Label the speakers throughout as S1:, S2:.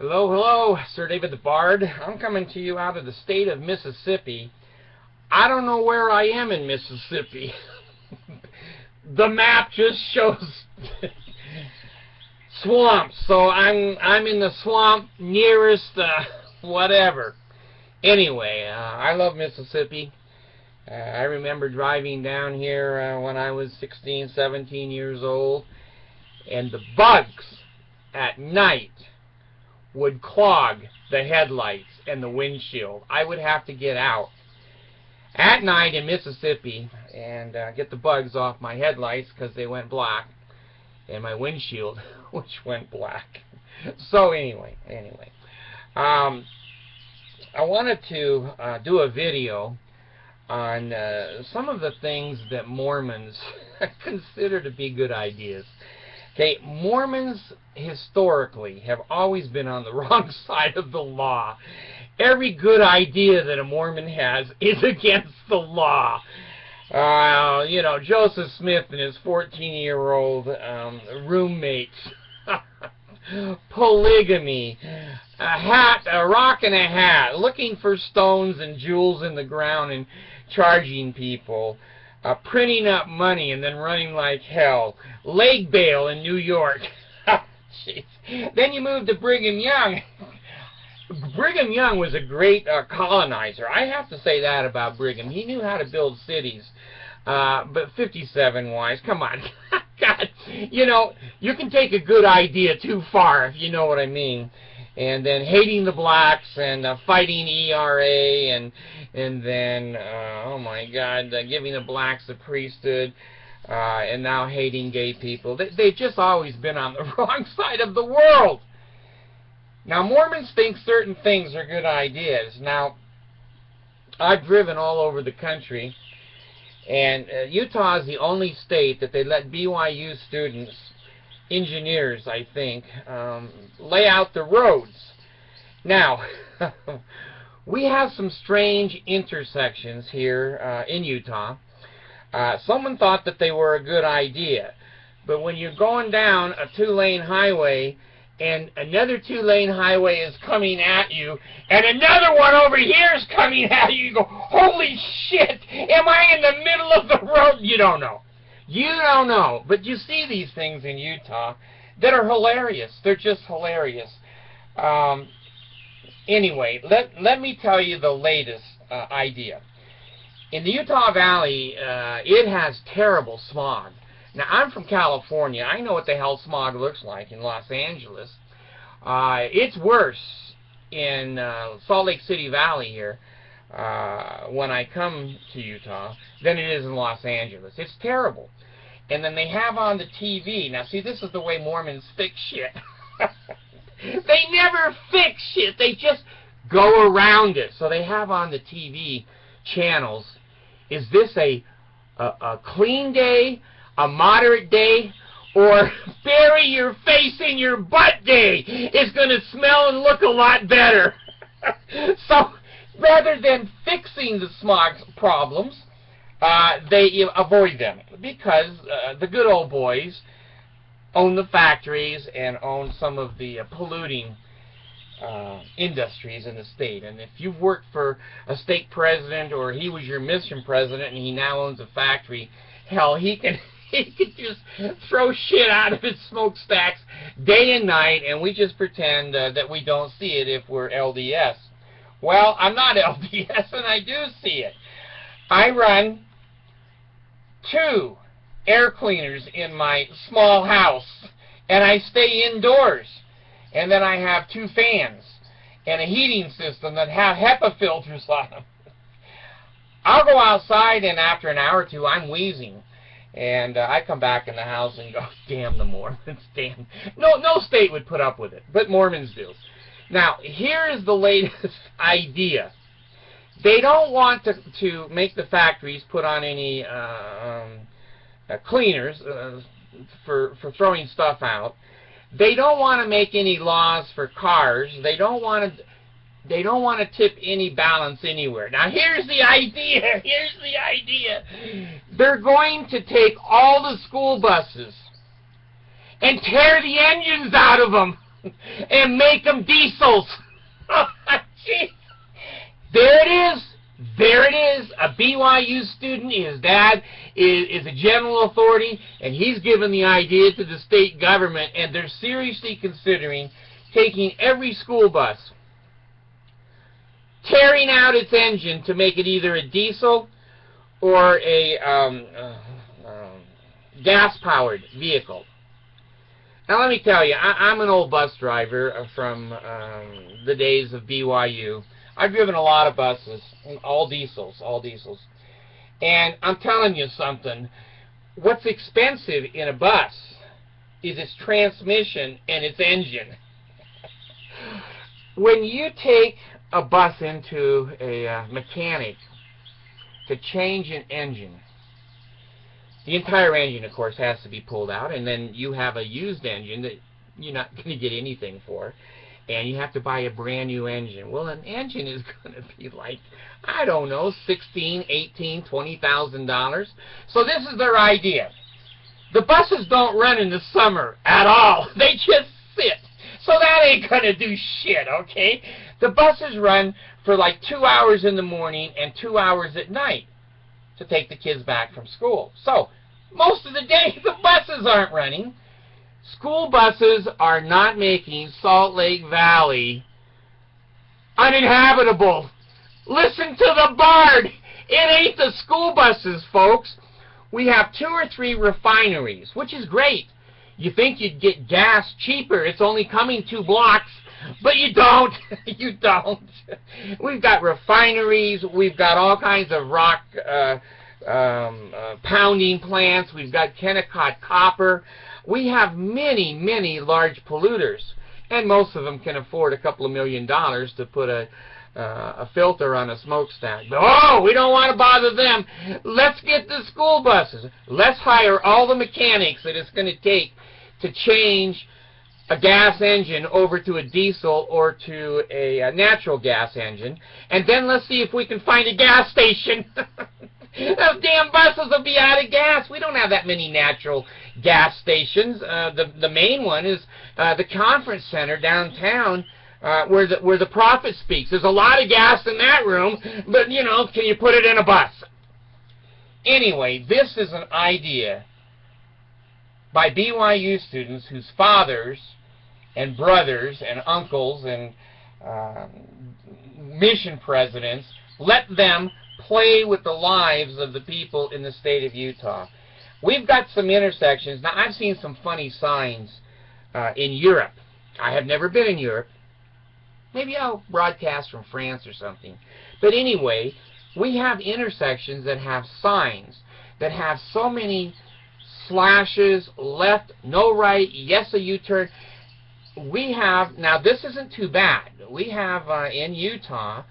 S1: Hello, hello, Sir David the Bard. I'm coming to you out of the state of Mississippi. I don't know where I am in Mississippi. The map just shows swamps, so I'm in the swamp nearest whatever. Anyway, I love Mississippi. I remember driving down here when I was 16, 17 years old, and the bugs at night would clog the headlights and the windshield. I would have to get out at night in Mississippi and get the bugs off my headlights because they went black, and my windshield which went black. So anyway, I wanted to do a video on some of the things that Mormons consider to be good ideas. Okay, Mormons historically have always been on the wrong side of the law. Every good idea that a Mormon has is against the law. You know, Joseph Smith and his 14-year-old roommates, polygamy, a rock and a hat, looking for stones and jewels in the ground and charging people, printing up money and then running like hell, leg bail in New York. Jeez. Then you move to Brigham Young. Brigham Young was a great colonizer. I have to say that about Brigham. He knew how to build cities. But 57-wise, come on. God, you know, you can take a good idea too far, if you know what I mean. And then hating the blacks and fighting ERA and then, oh my God, giving the blacks the priesthood and now hating gay people. They've just always been on the wrong side of the world. Now, Mormons think certain things are good ideas. Now, I've driven all over the country, and Utah is the only state that they let BYU students, engineers, I think, lay out the roads. Now, we have some strange intersections here in Utah. Someone thought that they were a good idea, but when you're going down a two-lane highway and another two-lane highway is coming at you, and another one over here is coming at you, you go, holy shit, am I in the middle of the road? You don't know. You don't know. But you see these things in Utah that are hilarious. They're just hilarious. Anyway, let me tell you the latest idea. In the Utah Valley, it has terrible smog. Now, I'm from California. I know what the hell smog looks like in Los Angeles. It's worse in Salt Lake City Valley here when I come to Utah than it is in Los Angeles. It's terrible. And then they have on the TV. Now, see, this is the way Mormons fix shit. They never fix shit. They just go around it. So they have on the TV channels, is this a clean day, a moderate day, or bury your face in your butt day? It's going to smell and look a lot better. So rather than fixing the smog problems, they avoid them because the good old boys own the factories and own some of the polluting industries in the state. And if you've worked for a state president or he was your mission president and he now owns a factory, hell, he can just throw shit out of his smokestacks day and night, and we just pretend that we don't see it if we're LDS. Well, I'm not LDS, and I do see it. I run 2 air cleaners in my small house, and I stay indoors. And then I have 2 fans and a heating system that have HEPA filters on them. I'll go outside, and after an hour or 2, I'm wheezing. And I come back in the house and go, damn the Mormons, damn. No state would put up with it, but Mormons do. Now, here is the latest idea. They don't want to make the factories put on any cleaners for throwing stuff out. They don't want to make any laws for cars. They don't want to tip any balance anywhere. Now, here's the idea. Here's the idea. They're going to take all the school buses and tear the engines out of them. and make them diesels. Jeez. There it is. There it is. A BYU student, his dad is a general authority, and he's given the idea to the state government, and they're seriously considering taking every school bus, tearing out its engine to make it either a diesel or a gas-powered vehicle. Now let me tell you, I'm an old bus driver from the days of BYU. I've driven a lot of buses, all diesels. And I'm telling you something, what's expensive in a bus is its transmission and its engine. When you take a bus into a mechanic to change an engine, the entire engine, of course, has to be pulled out, and then you have a used engine that you're not going to get anything for, and you have to buy a brand new engine. Well, an engine is going to be like, I don't know, $16,000, $18,000, $20,000. So this is their idea. The buses don't run in the summer at all. They just sit. So that ain't going to do shit, okay? The buses run for like 2 hours in the morning and 2 hours at night to take the kids back from school. So most of the day, the buses aren't running. School buses are not making Salt Lake Valley uninhabitable. Listen to the Bard. It ain't the school buses, folks. We have 2 or 3 refineries, which is great. You think you'd get gas cheaper. It's only coming 2 blocks. But you don't. You don't. We've got refineries. We've got all kinds of rock pounding plants. We've got Kennecott copper. We have many, many large polluters. And most of them can afford a couple of $1 million to put a filter on a smokestack. But, oh, we don't want to bother them. Let's get the school buses. Let's hire all the mechanics that it's going to take to change a gas engine over to a diesel or to a natural gas engine. And then let's see if we can find a gas station. Those damn buses will be out of gas. We don't have that many natural gas stations. The main one is the conference center downtown, where the prophet speaks. There's a lot of gas in that room, but, you know, can you put it in a bus? Anyway, this is an idea by BYU students whose fathers and brothers and uncles and mission presidents let them play with the lives of the people in the state of Utah. We've got some intersections. Now, I've seen some funny signs in Europe. I have never been in Europe. Maybe I'll broadcast from France or something. But anyway, we have intersections that have signs that have so many slashes, left, no right, yes, a U-turn. We have, now this isn't too bad. We have in Utah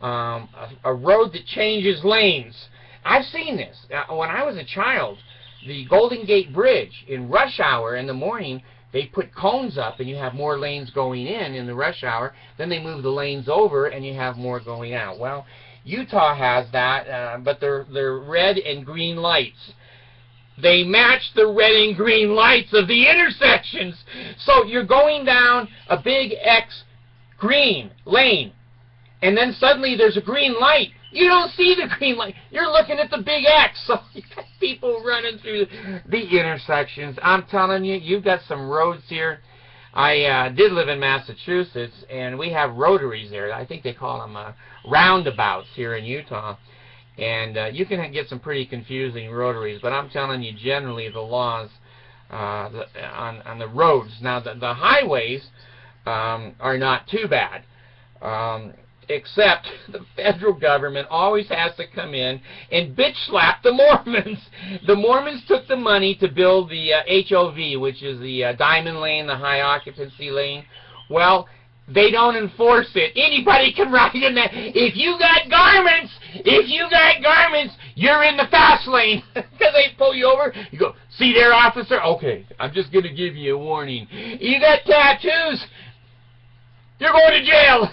S1: a road that changes lanes. I've seen this. When I was a child, the Golden Gate Bridge, in rush hour in the morning, they put cones up and you have more lanes going in the rush hour. Then they move the lanes over and you have more going out. Well, Utah has that, but they're red and green lights. They match the red and green lights of the intersections. So you're going down a big X green lane, and then suddenly there's a green light. You don't see the green light. You're looking at the big X. So you got people running through the intersections. I'm telling you, you've got some roads here. I did live in Massachusetts, and we have rotaries there. I think they call them roundabouts here in Utah. And you can get some pretty confusing rotaries, but I'm telling you, generally the laws on the roads. Now, the highways are not too bad, except the federal government always has to come in and bitch slap the Mormons. The Mormons took the money to build the HOV, which is the diamond lane, the high occupancy lane. Well, they don't enforce it. Anybody can ride in that. If you got garments, you're in the fast lane. Because they pull you over. You go, see there, officer? Okay, I'm just going to give you a warning. You got tattoos, you're going to jail.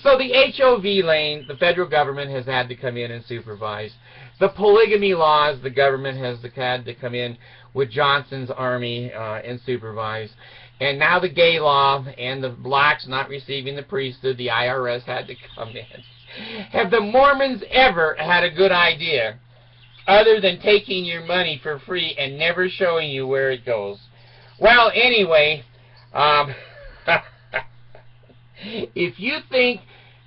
S1: So the HOV lane, the federal government has had to come in and supervise. The polygamy laws, the government has had to come in with Johnson's army and supervise. And now the gay law and the blacks not receiving the priesthood, the IRS had to come in. Have the Mormons ever had a good idea other than taking your money for free and never showing you where it goes? Well, anyway, if you think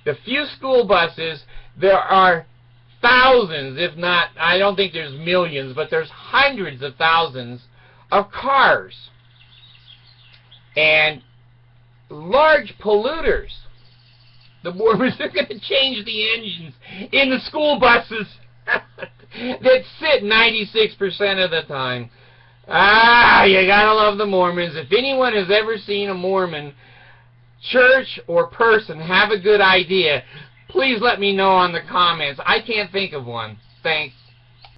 S1: the few school buses, there are thousands, if not, I don't think there's millions, but there's hundreds of thousands of cars and large polluters. The Mormons are going to change the engines in the school buses that sit 96% of the time. Ah, you gotta love the Mormons. If anyone has ever seen a Mormon church or person have a good idea, please let me know on the comments. I can't think of one. Thanks.